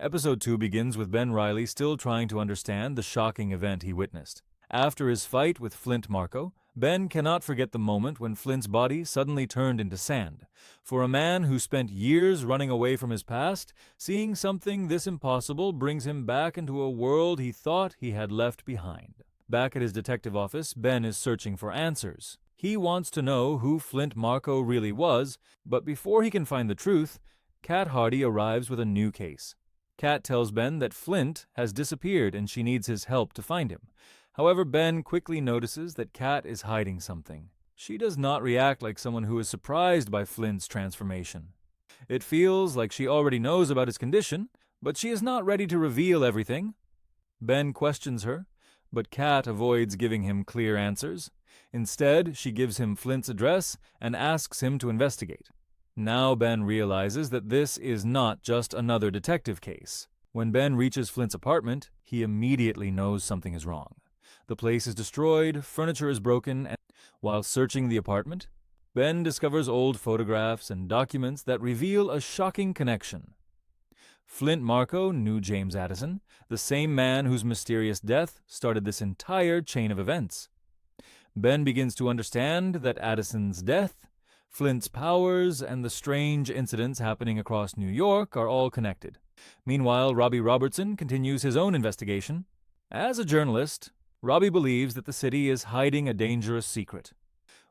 Episode 2 begins with Ben Reilly still trying to understand the shocking event he witnessed. After his fight with Flint Marco, Ben cannot forget the moment when Flint's body suddenly turned into sand. For a man who spent years running away from his past, seeing something this impossible brings him back into a world he thought he had left behind. Back at his detective office, Ben is searching for answers. He wants to know who Flint Marco really was, but before he can find the truth, Kat Hardy arrives with a new case. Kat tells Ben that Flint has disappeared and she needs his help to find him. However, Ben quickly notices that Kat is hiding something. She does not react like someone who is surprised by Flint's transformation. It feels like she already knows about his condition, but she is not ready to reveal everything. Ben questions her, but Kat avoids giving him clear answers. Instead, she gives him Flint's address and asks him to investigate. Now Ben realizes that this is not just another detective case. When Ben reaches Flint's apartment, he immediately knows something is wrong. The place is destroyed, furniture is broken, and while searching the apartment, Ben discovers old photographs and documents that reveal a shocking connection. Flint Marco knew James Addison, the same man whose mysterious death started this entire chain of events. Ben begins to understand that Addison's death, Flint's powers, and the strange incidents happening across New York are all connected. Meanwhile, Robbie Robertson continues his own investigation. As a journalist, Robbie believes that the city is hiding a dangerous secret.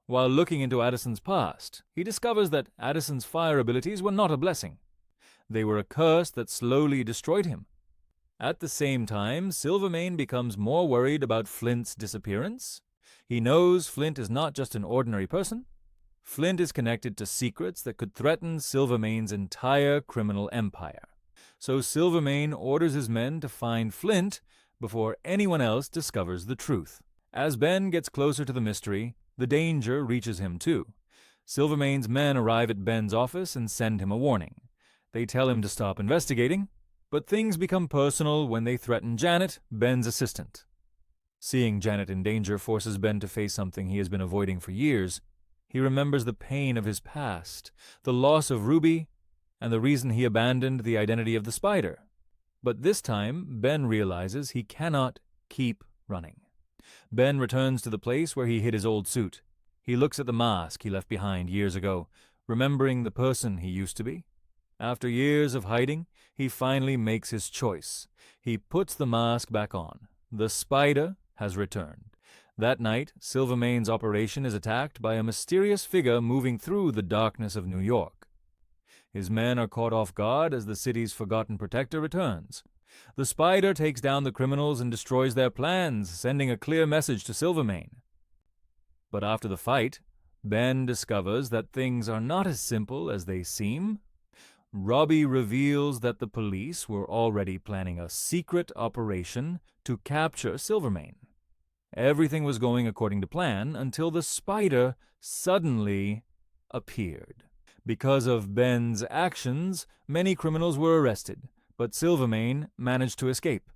While looking into Addison's past, he discovers that Addison's fire abilities were not a blessing. They were a curse that slowly destroyed him. At the same time, Silvermane becomes more worried about Flint's disappearance. He knows Flint is not just an ordinary person. Flint is connected to secrets that could threaten Silvermane's entire criminal empire. So Silvermane orders his men to find Flint before anyone else discovers the truth. As Ben gets closer to the mystery, the danger reaches him too. Silvermane's men arrive at Ben's office and send him a warning. They tell him to stop investigating, but things become personal when they threaten Janet, Ben's assistant. Seeing Janet in danger forces Ben to face something he has been avoiding for years. He remembers the pain of his past, the loss of Ruby, and the reason he abandoned the identity of the Spider. But this time, Ben realizes he cannot keep running. Ben returns to the place where he hid his old suit. He looks at the mask he left behind years ago, remembering the person he used to be. After years of hiding, he finally makes his choice. He puts the mask back on. The Spider has returned. That night, Silvermane's operation is attacked by a mysterious figure moving through the darkness of New York. His men are caught off guard as the city's forgotten protector returns. The Spider takes down the criminals and destroys their plans, sending a clear message to Silvermane. But after the fight, Ben discovers that things are not as simple as they seem. Robbie reveals that the police were already planning a secret operation to capture Silvermane. Everything was going according to plan until the Spider suddenly appeared. Because of Ben's actions, many criminals were arrested, but Silvermane managed to escape.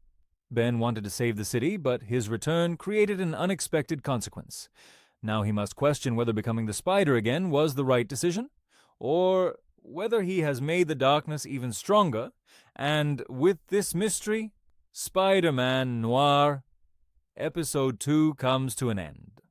Ben wanted to save the city, but his return created an unexpected consequence. Now he must question whether becoming the Spider again was the right decision, or whether he has made the darkness even stronger, and with this mystery, Spider-Man Noir, Episode 2 comes to an end.